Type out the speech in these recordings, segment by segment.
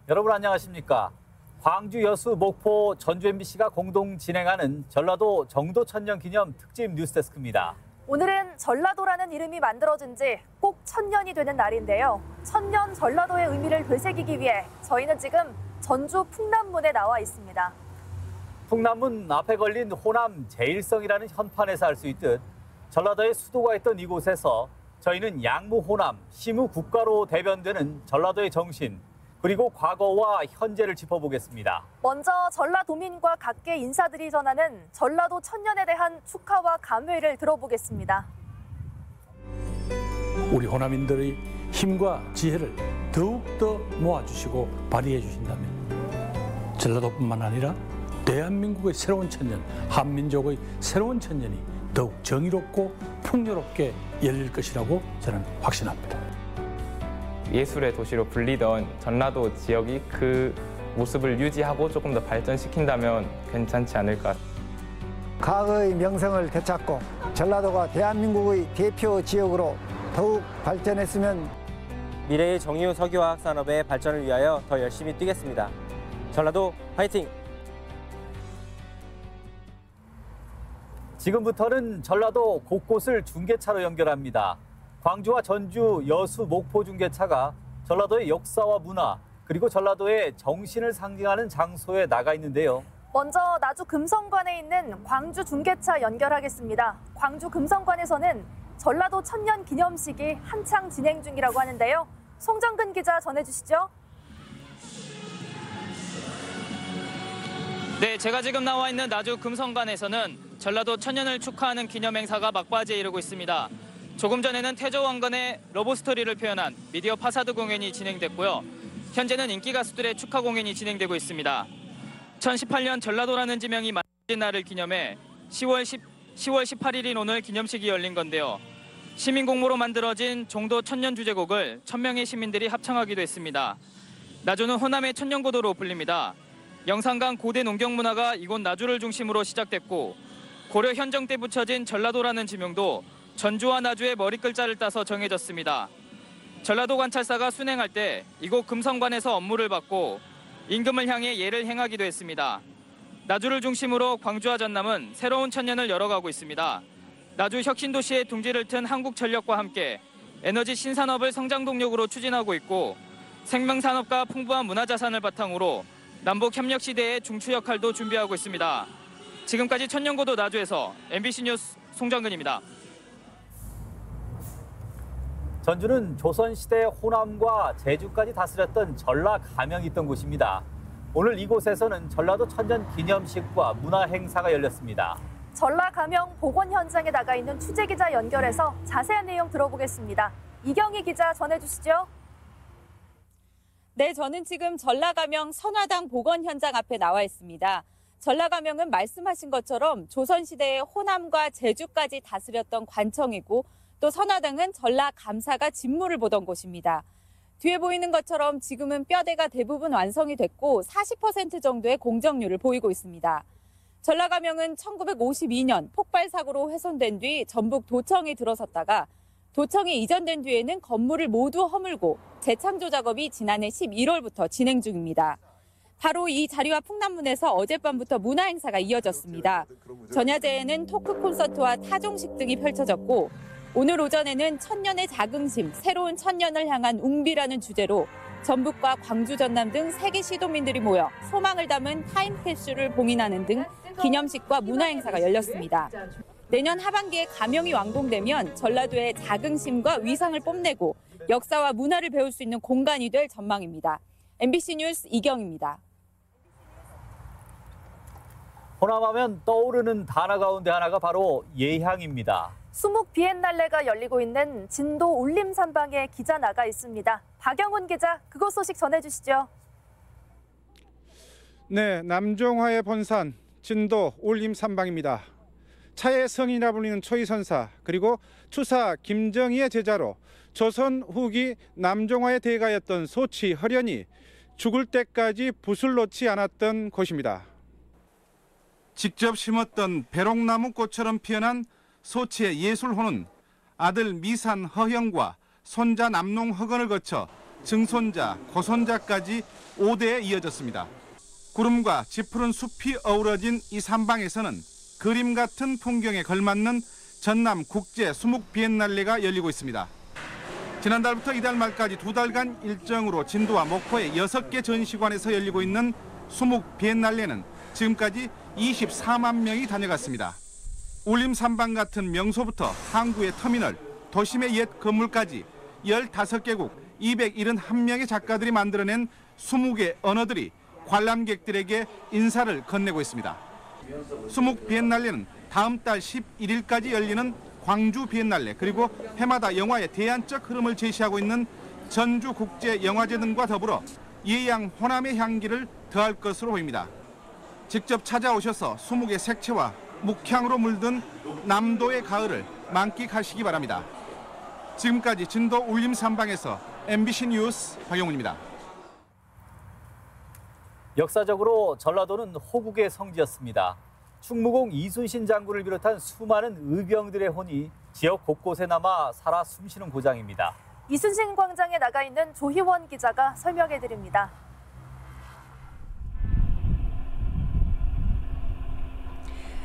여러분 안녕하십니까? 광주, 여수, 목포, 전주 MBC가 공동 진행하는 전라도 정도천년기념 특집 뉴스데스크입니다. 오늘은 전라도라는 이름이 만들어진 지 꼭 1000년이 되는 날인데요. 1000년 전라도의 의미를 되새기기 위해 저희는 지금 전주 풍남문에 나와 있습니다. 풍남문 앞에 걸린 호남 제일성이라는 현판에서 알 수 있듯 전라도의 수도가 있던 이곳에서 저희는 양무 호남, 시무 국가로 대변되는 전라도의 정신, 그리고 과거와 현재를 짚어보겠습니다. 먼저 전라도민과 각계 인사들이 전하는 전라도 1000년에 대한 축하와 감회를 들어보겠습니다. 우리 호남인들의 힘과 지혜를 더욱더 모아주시고 발휘해 주신다면 전라도뿐만 아니라 대한민국의 새로운 천년, 한민족의 새로운 천년이 더욱 정의롭고 풍요롭게 열릴 것이라고 저는 확신합니다. 예술의 도시로 불리던 전라도 지역이 그 모습을 유지하고 조금 더 발전시킨다면 괜찮지 않을까. 과거의 명성을 되찾고 전라도가 대한민국의 대표 지역으로 더욱 발전했으면 미래의 정유 석유화학 산업의 발전을 위하여 더 열심히 뛰겠습니다. 전라도 화이팅! 지금부터는 전라도 곳곳을 중계차로 연결합니다. 광주와 전주, 여수, 목포 중계차가 전라도의 역사와 문화, 그리고 전라도의 정신을 상징하는 장소에 나가 있는데요. 먼저 나주 금성관에 있는 광주 중계차 연결하겠습니다. 광주 금성관에서는 전라도 1000년 기념식이 한창 진행 중이라고 하는데요. 송정근 기자 전해주시죠. 네, 제가 지금 나와 있는 나주 금성관에서는 전라도 1000년을 축하하는 기념행사가 막바지에 이르고 있습니다. 조금 전에는 태조왕건의 러브스토리를 표현한 미디어 파사드 공연이 진행됐고요. 현재는 인기 가수들의 축하 공연이 진행되고 있습니다. 2018년 전라도라는 지명이 만들어진 날을 기념해 10월 18일인 오늘 기념식이 열린 건데요. 시민공모로 만들어진 종도 1000년 주제곡을 1000명의 시민들이 합창하기도 했습니다. 나주는 호남의 천년고도로 불립니다. 영산강 고대 농경문화가 이곳 나주를 중심으로 시작됐고 고려 현정 때 붙여진 전라도라는 지명도 전주와 나주의 머리글자를 따서 정해졌습니다. 전라도 관찰사가 순행할 때 이곳 금성관에서 업무를 받고 임금을 향해 예를 행하기도 했습니다. 나주를 중심으로 광주와 전남은 새로운 천년을 열어가고 있습니다. 나주 혁신도시의 둥지를 튼 한국전력과 함께 에너지 신산업을 성장 동력으로 추진하고 있고 생명산업과 풍부한 문화자산을 바탕으로 남북협력 시대의 중추 역할도 준비하고 있습니다. 지금까지 천년고도 나주에서 MBC 뉴스 송정근입니다. 전주는 조선시대 호남과 제주까지 다스렸던 전라 가명이 있던 곳입니다. 오늘 이곳에서는 전라도 천년 기념식과 문화 행사가 열렸습니다. 전라 가명 복원 현장에 나가 있는 취재 기자 연결해서 자세한 내용 들어보겠습니다. 이경희 기자 전해주시죠. 네, 저는 지금 전라가명 선화당 복원 현장 앞에 나와 있습니다. 전라가명은 말씀하신 것처럼 조선시대의 호남과 제주까지 다스렸던 관청이고 또 선화당은 전라 감사가 진무를 보던 곳입니다. 뒤에 보이는 것처럼 지금은 뼈대가 대부분 완성이 됐고 40% 정도의 공정률을 보이고 있습니다. 전라가명은 1952년 폭발사고로 훼손된 뒤 전북 도청이 들어섰다가 도청이 이전된 뒤에는 건물을 모두 허물고 재창조 작업이 지난해 11월부터 진행 중입니다. 바로 이 자리와 풍남문에서 어젯밤부터 문화 행사가 이어졌습니다. 전야제에는 토크 콘서트와 타종식 등이 펼쳐졌고 오늘 오전에는 천년의 자긍심, 새로운 천년을 향한 웅비라는 주제로 전북과 광주, 전남 등 세계 시도민들이 모여 소망을 담은 타임캡슐을 봉인하는 등 기념식과 문화 행사가 열렸습니다. 내년 하반기에 가명이 완공되면 전라도의 자긍심과 위상을 뽐내고 역사와 문화를 배울 수 있는 공간이 될 전망입니다. MBC 뉴스 이경입니다. 호남하면 떠오르는 단어 가운데 하나가 바로 예향입니다. 수묵 비엔날레가 열리고 있는 진도 울림산방에 기자 나가 있습니다. 박영훈 기자, 그곳 소식 전해주시죠. 네, 남종화의 본산 진도 울림산방입니다. 차의 성이라 불리는 초이선사 그리고 추사 김정희의 제자로 조선 후기 남종화의 대가였던 소치 허련이 죽을 때까지 붓을 놓지 않았던 곳입니다. 직접 심었던 배롱나무 꽃처럼 피어난 소치의 예술호는 아들 미산 허형과 손자 남농 허건을 거쳐 증손자, 고손자까지 5대에 이어졌습니다. 구름과 짙푸른 숲이 어우러진 이 산방에서는 그림 같은 풍경에 걸맞는 전남 국제 수묵 비엔날레가 열리고 있습니다. 지난달부터 이달 말까지 2달간 일정으로 진도와 목포의 6개 전시관에서 열리고 있는 수묵 비엔날레는 지금까지 24만 명이 다녀갔습니다. 울림 산방 같은 명소부터 항구의 터미널, 도심의 옛 건물까지 15개국 271명의 작가들이 만들어낸 20개 언어들이 관람객들에게 인사를 건네고 있습니다. 수묵 비엔날레는 다음 달 11일까지 열리는 광주 비엔날레, 그리고 해마다 영화의 대안적 흐름을 제시하고 있는 전주국제영화제 등과 더불어 예양 호남의 향기를 더할 것으로 보입니다. 직접 찾아오셔서 수묵의 색채와 묵향으로 물든 남도의 가을을 만끽하시기 바랍니다. 지금까지 진도 울림 산방에서 MBC 뉴스 박영훈입니다. 역사적으로 전라도는 호국의 성지였습니다. 충무공 이순신 장군을 비롯한 수많은 의병들의 혼이 지역 곳곳에 남아 살아 숨쉬는 고장입니다. 이순신 광장에 나가 있는 조희원 기자가 설명해 드립니다.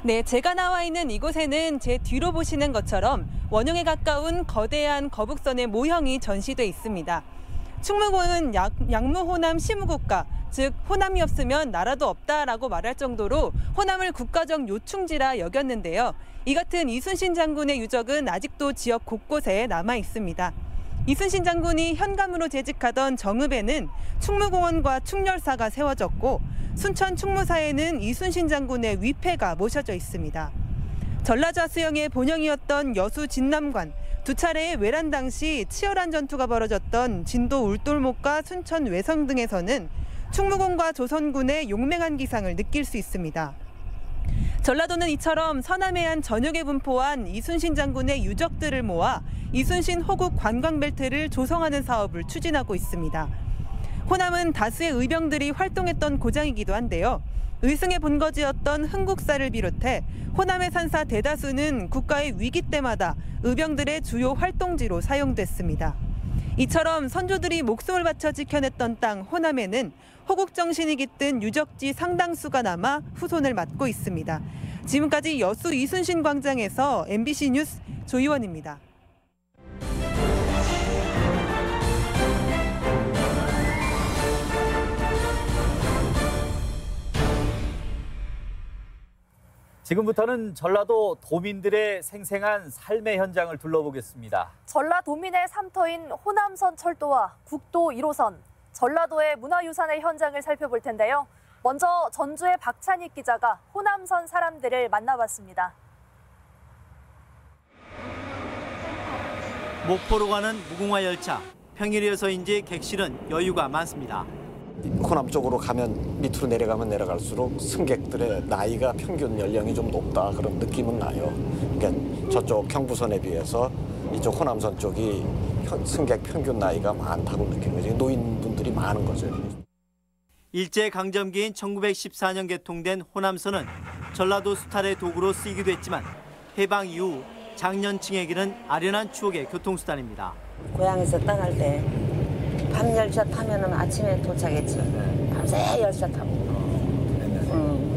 네, 제가 나와 있는 이곳에는 제 뒤로 보시는 것처럼 원형에 가까운 거대한 거북선의 모형이 전시돼 있습니다. 충무공은 양무호남 시무국가, 즉 호남이 없으면 나라도 없다라고 말할 정도로 호남을 국가적 요충지라 여겼는데요. 이 같은 이순신 장군의 유적은 아직도 지역 곳곳에 남아 있습니다. 이순신 장군이 현감으로 재직하던 정읍에는 충무공원과 충렬사가 세워졌고 순천 충무사에는 이순신 장군의 위패가 모셔져 있습니다. 전라좌수영의 본영이었던 여수 진남관, 두 차례의 외란 당시 치열한 전투가 벌어졌던 진도 울돌목과 순천 외성 등에서는 충무공과 조선군의 용맹한 기상을 느낄 수 있습니다. 전라도는 이처럼 서남해안 전역에 분포한 이순신 장군의 유적들을 모아 이순신 호국 관광벨트를 조성하는 사업을 추진하고 있습니다. 호남은 다수의 의병들이 활동했던 고장이기도 한데요. 의승의 본거지였던 흥국사를 비롯해 호남의 산사 대다수는 국가의 위기 때마다 의병들의 주요 활동지로 사용됐습니다. 이처럼 선조들이 목숨을 바쳐 지켜냈던 땅 호남에는 호국 정신이 깃든 유적지 상당수가 남아 후손을 맡고 있습니다. 지금까지 여수 이순신 광장에서 MBC 뉴스 조희원입니다. 지금부터는 전라도 도민들의 생생한 삶의 현장을 둘러보겠습니다. 전라도민의 삶터인 호남선 철도와 국도 1호선, 전라도의 문화유산의 현장을 살펴볼 텐데요. 먼저 전주의 박찬익 기자가 호남선 사람들을 만나봤습니다. 목포로 가는 무궁화 열차. 평일이어서인지 객실은 여유가 많습니다. 호남 쪽으로 가면 밑으로 내려갈수록 승객들의 나이가 평균 연령이 좀 높다 그런 느낌은 나요. 그러니까 저쪽 경부선에 비해서 이쪽 호남선 쪽이 승객 평균 나이가 많다고 느끼는 거죠. 노인분들이 많은 거죠. 일제강점기인 1914년 개통된 호남선은 전라도 수탈의 도구로 쓰이기도 했지만 해방 이후 장년층에게는 아련한 추억의 교통수단입니다. 고향에서 떠날 때 밤 열차 타면은 아침에 도착했지. 밤새 열차 타고.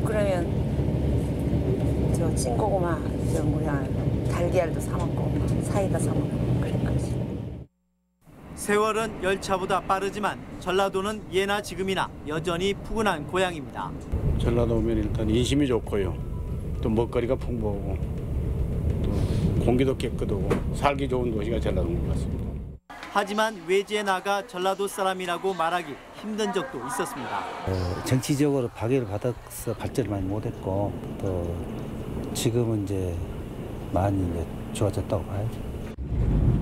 그러면 저 찐고구마, 저 뭐야 달걀도 사 먹고 사이다 사 먹고 그랬거지. 세월은 열차보다 빠르지만 전라도는 예나 지금이나 여전히 푸근한 고향입니다. 전라도 오면 일단 인심이 좋고요. 또 먹거리가 풍부하고 또 공기도 깨끗하고 살기 좋은 도시가 전라도인 것 같습니다. 하지만 외지에 나가 전라도 사람이라고 말하기 힘든 적도 있었습니다. 정치적으로 박해를 받아서 발전을 많이 못했고 또 지금은 이제 많이 이제 좋아졌다고 봐요.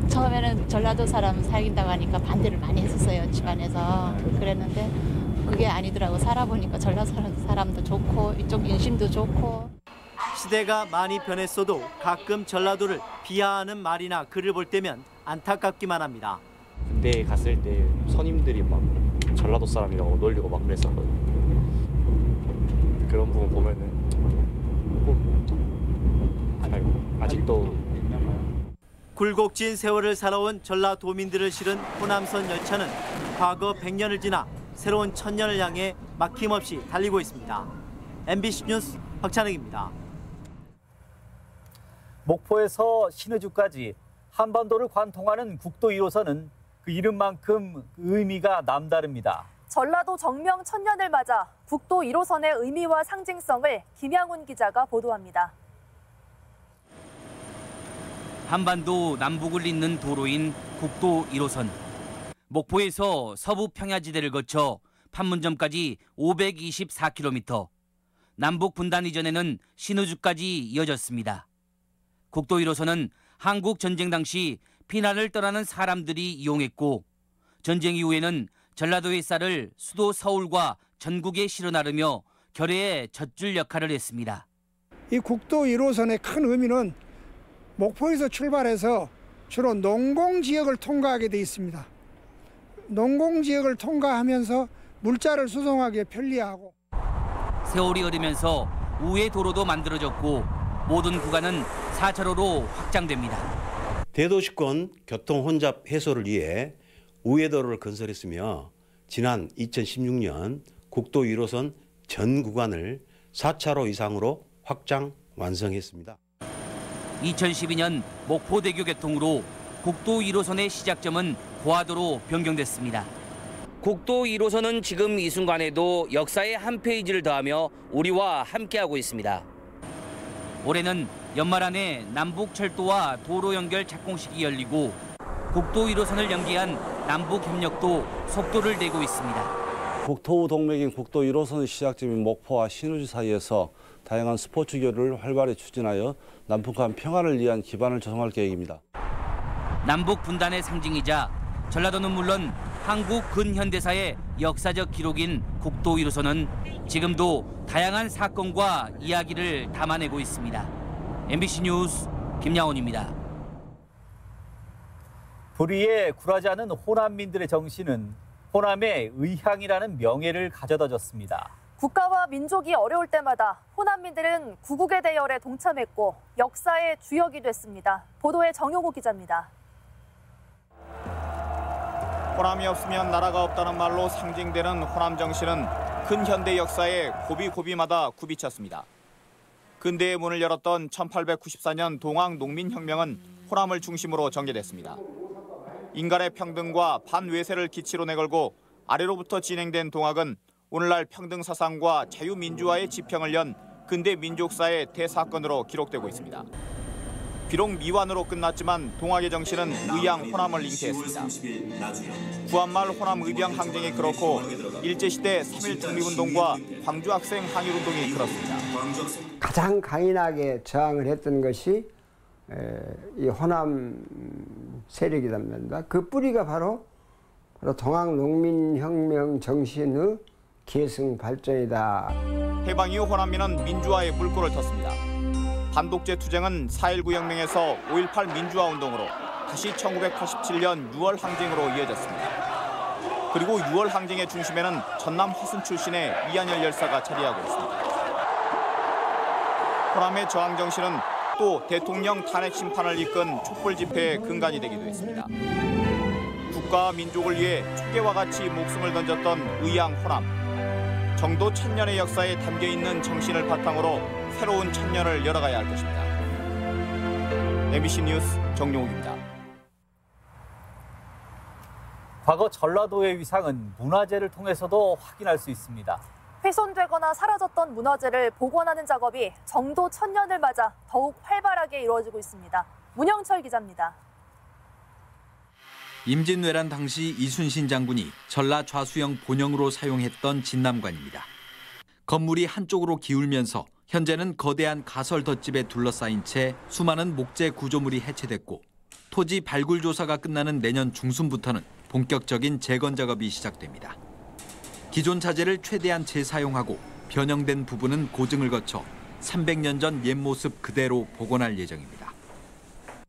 처음에는 전라도 사람 사귄다고 하니까 반대를 많이 했었어요, 집안에서. 그랬는데 그게 아니더라고. 살아보니까 전라도 사람도 좋고 이쪽 인심도 좋고. 시대가 많이 변했어도 가끔 전라도를 비하하는 말이나 글을 볼 때면 안타깝기만 합니다. 군대에 갔을 때 선임들이 막 전라도 사람이라고 놀리고 막 그랬었거든요. 그런 부분 보면은 아직도 굴곡진 세월을 살아온 전라도민들을 실은 호남선 열차는 과거 100년을 지나 새로운 천년을 향해 막힘없이 달리고 있습니다. MBC 뉴스 박찬욱입니다. 목포에서 신의주까지 한반도를 관통하는 국도 1호선은 그 이름만큼 의미가 남다릅니다. 전라도 정명 천년을 맞아 국도 1호선의 의미와 상징성을 김양훈 기자가 보도합니다. 한반도 남북을 잇는 도로인 국도 1호선. 목포에서 서부 평야지대를 거쳐 판문점까지 524km, 남북 분단 이전에는 신의주까지 이어졌습니다. 국도 1호선은 한국 전쟁 당시 피난을 떠나는 사람들이 이용했고, 전쟁 이후에는 전라도의 쌀을 수도 서울과 전국에 실어 나르며 결의의 젖줄 역할을 했습니다. 이 국도 1호선의 큰 의미는 목포에서 출발해서 주로 농공 지역을 통과하게 돼 있습니다. 농공 지역을 통과하면서 물자를 수송하기에 편리하고, 세월이 흐르면서 우회 도로도 만들어졌고 모든 구간은 4차로로 확장됩니다. 대도시권 교통 혼잡 해소를 위해 우회도로를 건설했으며 지난 2016년 국도 1호선 전 구간을 4차로 이상으로 확장 완성했습니다. 2012년 목포대교 개통으로 국도 1호선의 시작점은 고화도로 변경됐습니다. 국도 1호선은 지금 이 순간에도 역사의 한 페이지를 더하며 우리와 함께하고 있습니다. 올해는 연말 안에 남북철도와 도로 연결 착공식이 열리고 국도 1호선을 연계한 남북협력도 속도를 내고 있습니다. 국토 동맥인 국도 1호선 시작점인 목포와 신의주 사이에서 다양한 스포츠 교류를 활발히 추진하여 남북한 평화를 위한 기반을 조성할 계획입니다. 남북 분단의 상징이자 전라도는 물론 한국 근현대사의 역사적 기록인 국도 1호선은 지금도 다양한 사건과 이야기를 담아내고 있습니다. MBC 뉴스 김양훈입니다. 불의에 굴하지 않은 호남민들의 정신은 호남의 의향이라는 명예를 가져다 줬습니다. 국가와 민족이 어려울 때마다 호남민들은 구국의 대열에 동참했고 역사의 주역이 됐습니다. 보도에 정용호 기자입니다. 호남이 없으면 나라가 없다는 말로 상징되는 호남 정신은 근현대 역사의 고비고비마다 굽이쳤습니다. 근대의 문을 열었던 1894년 동학 농민혁명은 호남을 중심으로 전개됐습니다. 인간의 평등과 반외세를 기치로 내걸고 아래로부터 진행된 동학은 오늘날 평등 사상과 자유민주화의 지평을 연 근대 민족사의 대사건으로 기록되고 있습니다. 비록 미완으로 끝났지만 동학의 정신은 의향 호남을 잉태했습니다. 구한말 호남 의병 항쟁이 그렇고 일제시대 3.1 독립운동과 광주학생 항일운동이 그렇습니다. 가장 강인하게 저항을 했던 것이 이 호남 세력이랍니다. 그 뿌리가 바로 동학 농민혁명 정신의 계승 발전이다. 해방 이후 호남민은 민주화의 물꼬를 텄습니다. 반독재 투쟁은 4.19 혁명에서 5.18 민주화 운동으로 다시 1987년 6월 항쟁으로 이어졌습니다. 그리고 6월 항쟁의 중심에는 전남 화순 출신의 이한열 열사가 자리하고 있습니다. 호남의 저항 정신은 또 대통령 탄핵 심판을 이끈 촛불 집회의 근간이 되기도 했습니다. 국가와 민족을 위해 촛대와 같이 목숨을 던졌던 의향 호남. 정도 천년의 역사에 담겨있는 정신을 바탕으로 새로운 천년을 열어가야 할 것입니다. MBC 뉴스 정용욱입니다. 과거 전라도의 위상은 문화재를 통해서도 확인할 수 있습니다. 훼손되거나 사라졌던 문화재를 복원하는 작업이 정도 천년을 맞아 더욱 활발하게 이루어지고 있습니다. 문영철 기자입니다. 임진왜란 당시 이순신 장군이 전라 좌수영 본영으로 사용했던 진남관입니다. 건물이 한쪽으로 기울면서 현재는 거대한 가설 덧집에 둘러싸인 채 수많은 목재 구조물이 해체됐고 토지 발굴 조사가 끝나는 내년 중순부터는 본격적인 재건 작업이 시작됩니다. 기존 자재를 최대한 재사용하고 변형된 부분은 고증을 거쳐 300년 전 옛 모습 그대로 복원할 예정입니다.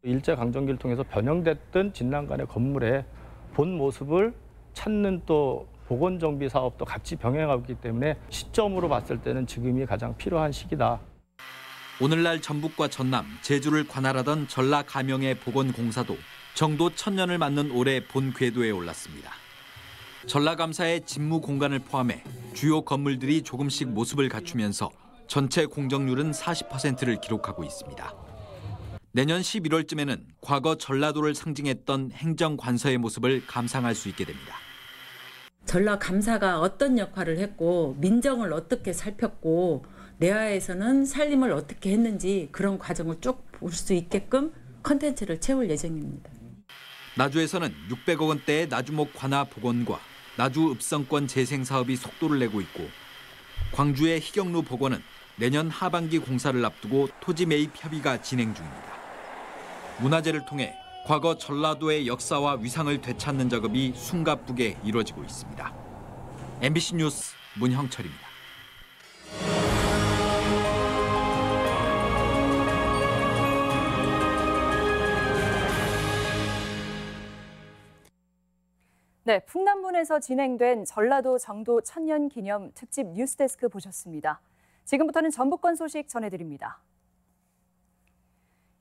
일제강점기를 통해서 변형됐던 진남관의 건물의 본 모습을 찾는 또 복원 정비 사업도 같이 병행하고 있기 때문에 시점으로 봤을 때는 지금이 가장 필요한 시기다. 오늘날 전북과 전남, 제주를 관할하던 전라 가명의 복원 공사도 정도 천년을 맞는 올해 본 궤도에 올랐습니다. 전라감사의 집무 공간을 포함해 주요 건물들이 조금씩 모습을 갖추면서 전체 공정률은 40%를 기록하고 있습니다. 내년 11월쯤에는 과거 전라도를 상징했던 행정관서의 모습을 감상할 수 있게 됩니다. 전라감사가 어떤 역할을 했고 민정을 어떻게 살폈고 내화에서는 살림을 어떻게 했는지 그런 과정을 쭉 볼 수 있게끔 컨텐츠를 채울 예정입니다. 나주에서는 600억 원대의 나주목 관아 복원과 나주 읍성권 재생 사업이 속도를 내고 있고 광주의 희경루 복원은 내년 하반기 공사를 앞두고 토지 매입 협의가 진행 중입니다. 문화재를 통해 과거 전라도의 역사와 위상을 되찾는 작업이 숨가쁘게 이루어지고 있습니다. MBC 뉴스 문형철입니다. 네, 풍남문에서 진행된 전라도 정도 천년기념 특집 뉴스데스크 보셨습니다. 지금부터는 전북권 소식 전해드립니다.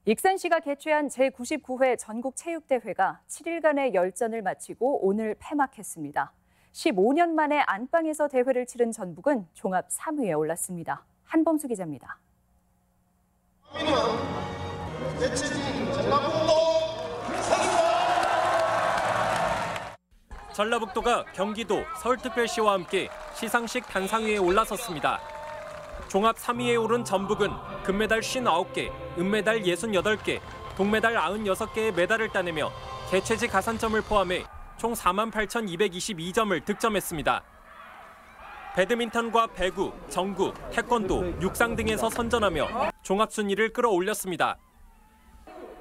익산시가 개최한 제99회 전국체육대회가 7일간의 열전을 마치고 오늘 폐막했습니다. 15년 만에 안방에서 대회를 치른 전북은 종합 3위에 올랐습니다. 한범수 기자입니다. 전라북도가 경기도, 서울특별시와 함께 시상식 단상위에 올라섰습니다. 종합 3위에 오른 전북은 금메달 59개, 은메달 68개, 동메달 96개의 메달을 따내며 개최지 가산점을 포함해 총 48,222점을 득점했습니다. 배드민턴과 배구, 정구, 태권도, 육상 등에서 선전하며 종합 순위를 끌어올렸습니다.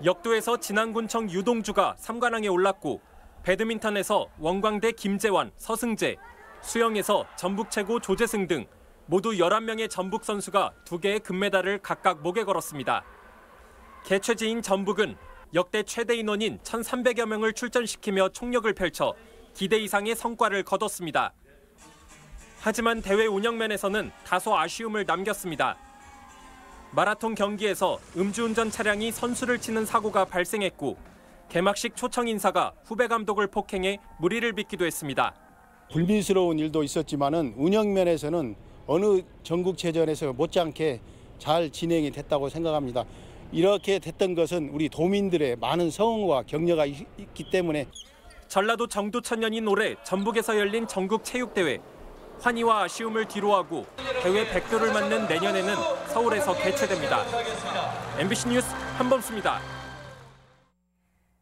역도에서 진안군청 유동주가 3관왕에 올랐고 배드민턴에서 원광대 김재환, 서승재, 수영에서 전북 최고 조재승 등 모두 11명의 전북 선수가 2개의 금메달을 각각 목에 걸었습니다. 개최지인 전북은 역대 최대 인원인 1,300여 명을 출전시키며 총력을 펼쳐 기대 이상의 성과를 거뒀습니다. 하지만 대회 운영면에서는 다소 아쉬움을 남겼습니다. 마라톤 경기에서 음주운전 차량이 선수를 치는 사고가 발생했고 개막식 초청 인사가 후배 감독을 폭행해 물의를 빚기도 했습니다. 불미스러운 일도 있었지만은 운영면에서는 어느 전국체전에서 못지않게 잘 진행이 됐다고 생각합니다. 이렇게 됐던 것은 우리 도민들의 많은 성원과 격려가 있기 때문에 전라도 정도천년인 올해 전북에서 열린 전국체육대회. 환희와 아쉬움을 뒤로하고 대회 100도를 맞는 내년에는 서울에서 개최됩니다. MBC 뉴스 한범수입니다.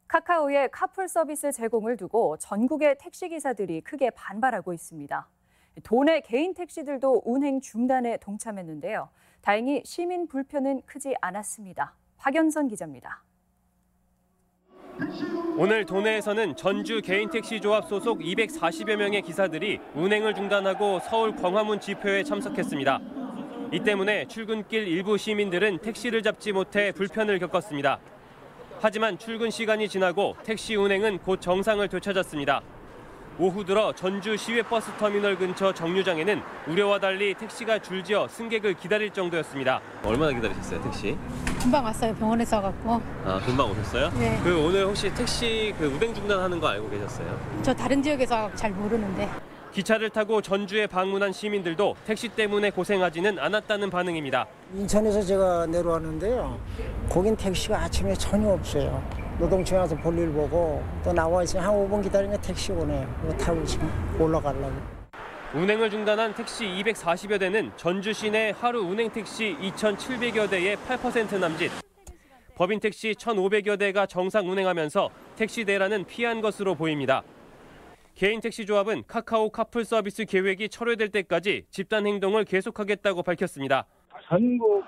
카카오의 카풀 서비스 제공을 두고 전국의 택시기사들이 크게 반발하고 있습니다. 도내 개인 택시들도 운행 중단에 동참했는데요. 다행히 시민 불편은 크지 않았습니다. 박연선 기자입니다. 오늘 도내에서는 전주 개인택시조합 소속 240여 명의 기사들이 운행을 중단하고 서울 광화문 집회에 참석했습니다. 이 때문에 출근길 일부 시민들은 택시를 잡지 못해 불편을 겪었습니다. 하지만 출근 시간이 지나고 택시 운행은 곧 정상을 되찾았습니다. 오후 들어 전주 시외버스 터미널 근처 정류장에는 우려와 달리 택시가 줄지어 승객을 기다릴 정도였습니다. 얼마나 기다리셨어요, 택시? 금방 왔어요. 병원에서 와갖고. 아, 금방 오셨어요? 네. 오늘 혹시 택시 운행 중단하는 거 알고 계셨어요? 저 다른 지역에서 잘 모르는데. 기차를 타고 전주에 방문한 시민들도 택시 때문에 고생하지는 않았다는 반응입니다. 인천에서 제가 내려왔는데요. 거긴 택시가 아침에 전혀 없어요. 노동청에 와서 볼일 보고 또 나와 있으면 한 5분 기다리면 택시 오네요. 이거 타고 지금 올라가려고. 운행을 중단한 택시 240여 대는 전주 시내 하루 운행 택시 2,700여 대의 8% 남짓. 법인 택시 1,500여 대가 정상 운행하면서 택시 대란은 피한 것으로 보입니다. 개인 택시 조합은 카카오 카풀 서비스 계획이 철회될 때까지 집단 행동을 계속하겠다고 밝혔습니다. 전국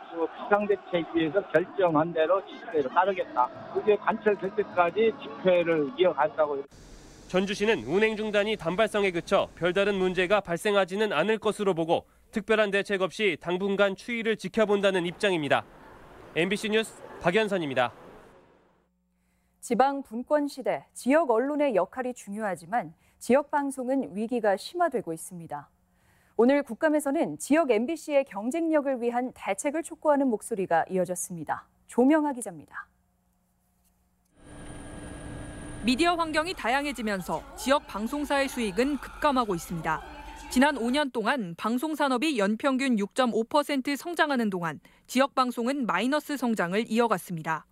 비상대책위에서 결정한 대로 집회를 따르겠다. 그게 관철될 때까지 집회를 이어간다고. 전주시는 운행 중단이 단발성에 그쳐 별다른 문제가 발생하지는 않을 것으로 보고 특별한 대책 없이 당분간 추이를 지켜본다는 입장입니다. MBC 뉴스 박연선입니다. 지방 분권 시대, 지역 언론의 역할이 중요하지만 지역 방송은 위기가 심화되고 있습니다. 오늘 국감에서는 지역 MBC의 경쟁력을 위한 대책을 촉구하는 목소리가 이어졌습니다. 조명하 기자입니다. 미디어 환경이 다양해지면서 지역 방송사의 수익은 급감하고 있습니다. 지난 5년 동안 방송산업이 연평균 6.5% 성장하는 동안 지역 방송은 마이너스 성장을 이어갔습니다.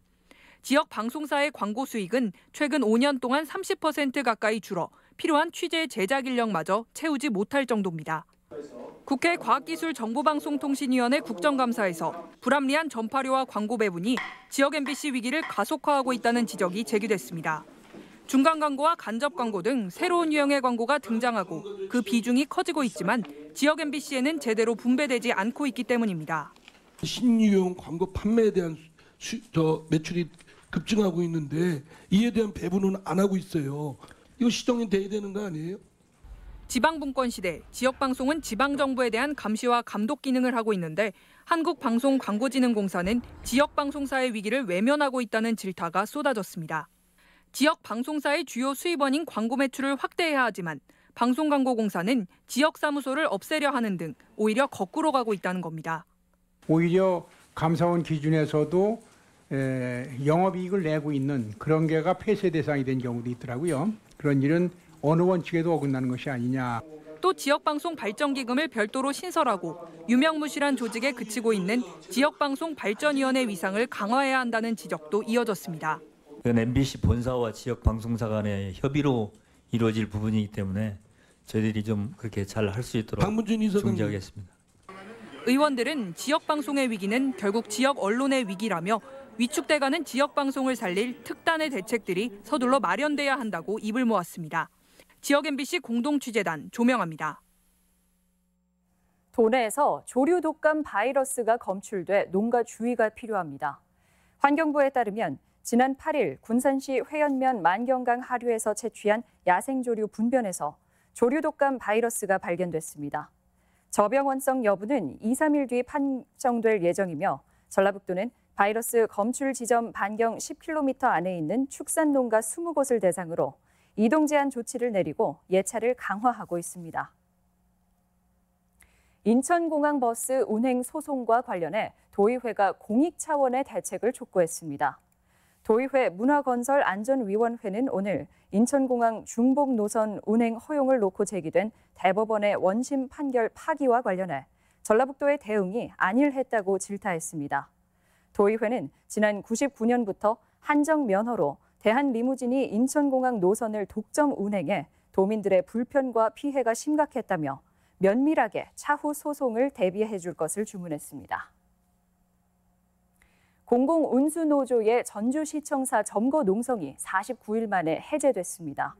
지역 방송사의 광고 수익은 최근 5년 동안 30% 가까이 줄어 필요한 취재 제작 인력마저 채우지 못할 정도입니다. 국회 과학기술정보방송통신위원회 국정감사에서 불합리한 전파료와 광고 배분이 지역 MBC 위기를 가속화하고 있다는 지적이 제기됐습니다. 중간 광고와 간접 광고 등 새로운 유형의 광고가 등장하고 그 비중이 커지고 있지만 지역 MBC에는 제대로 분배되지 않고 있기 때문입니다. 신유형 광고 판매에 대한 매출이 급증하고 있는데 이에 대한 배분은 안 하고 있어요. 이거 시정이 돼야 되는 거 아니에요? 지방분권 시대, 지역방송은 지방정부에 대한 감시와 감독 기능을 하고 있는데 한국방송광고진흥공사는 지역방송사의 위기를 외면하고 있다는 질타가 쏟아졌습니다. 지역방송사의 주요 수입원인 광고 매출을 확대해야 하지만 방송광고공사는 지역사무소를 없애려 하는 등 오히려 거꾸로 가고 있다는 겁니다. 오히려 감사원 기준에서도 영업이익을 내고 있는 그런 게가 폐쇄 대상이 된 경우도 있더라고요. 그런 일은 어느 원칙에도 어긋나는 것이 아니냐. 또 지역방송 발전기금을 별도로 신설하고 유명무실한 조직에 그치고 있는 지역방송 발전위원회 위상을 강화해야 한다는 지적도 이어졌습니다. 이건 MBC 본사와 지역방송사 간의 협의로 이루어질 부분이기 때문에 저희들이 좀 그렇게 잘 할 수 있도록 중지하겠습니다. 의원들은 지역방송의 위기는 결국 지역 언론의 위기라며 위축돼가는 지역방송을 살릴 특단의 대책들이 서둘러 마련돼야 한다고 입을 모았습니다. 지역 MBC 공동취재단 조명아입니다. 도내에서 조류 독감 바이러스가 검출돼 농가 주의가 필요합니다. 환경부에 따르면 지난 8일 군산시 회연면 만경강 하류에서 채취한 야생조류 분변에서 조류 독감 바이러스가 발견됐습니다. 저병원성 여부는 2, 3일 뒤 판정될 예정이며 전라북도는 바이러스 검출 지점 반경 10km 안에 있는 축산 농가 20곳을 대상으로 이동 제한 조치를 내리고 예찰을 강화하고 있습니다. 인천공항 버스 운행 소송과 관련해 도의회가 공익 차원의 대책을 촉구했습니다. 도의회 문화건설안전위원회는 오늘 인천공항 중복 노선 운행 허용을 놓고 제기된 대법원의 원심 판결 파기와 관련해 전라북도의 대응이 안일했다고 질타했습니다. 도의회는 지난 99년부터 한정 면허로 대한리무진이 인천공항 노선을 독점 운행해 도민들의 불편과 피해가 심각했다며 면밀하게 차후 소송을 대비해 줄 것을 주문했습니다. 공공운수노조의 전주시청사 점거 농성이 49일 만에 해제됐습니다.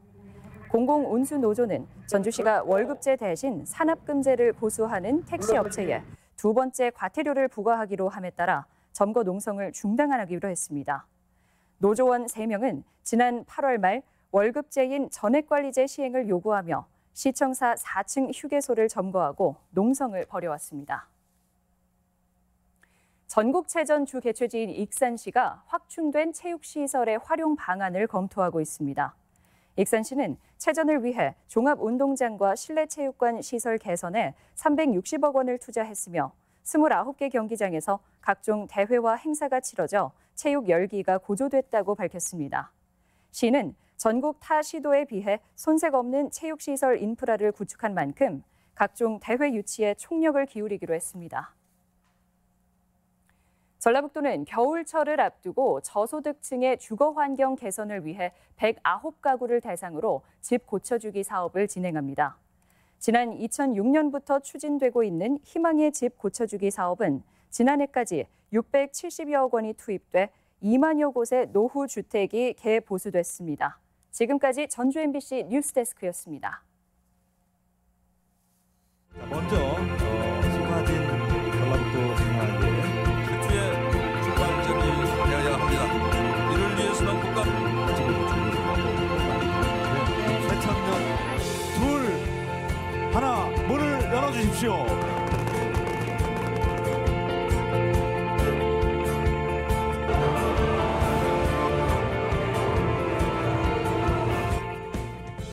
공공운수노조는 전주시가 월급제 대신 산업금제를 고수하는 택시업체에 두 번째 과태료를 부과하기로 함에 따라 점거 농성을 중단하기로 했습니다. 노조원 3명은 지난 8월 말 월급제인 전액관리제 시행을 요구하며 시청사 4층 휴게소를 점거하고 농성을 벌여왔습니다. 전국체전 주 개최지인 익산시가 확충된 체육시설의 활용 방안을 검토하고 있습니다. 익산시는 체전을 위해 종합운동장과 실내체육관 시설 개선에 360억 원을 투자했으며 29개 경기장에서 각종 대회와 행사가 치러져 체육 열기가 고조됐다고 밝혔습니다. 시는 전국 타 시도에 비해 손색 없는 체육시설 인프라를 구축한 만큼 각종 대회 유치에 총력을 기울이기로 했습니다. 전라북도는 겨울철을 앞두고 저소득층의 주거 환경 개선을 위해 109가구를 대상으로 집 고쳐주기 사업을 진행합니다. 지난 2006년부터 추진되고 있는 희망의 집 고쳐주기 사업은 지난해까지 670여억 원이 투입돼 2만여 곳의 노후 주택이 개보수됐습니다. 지금까지 전주 MBC 뉴스데스크였습니다. 먼저 심화진 전라북도 생활의 최초의 출발점이 되어야 합니다. 이를 위해서는 국가 쇠창년 둘 하나 문을 열어주십시오.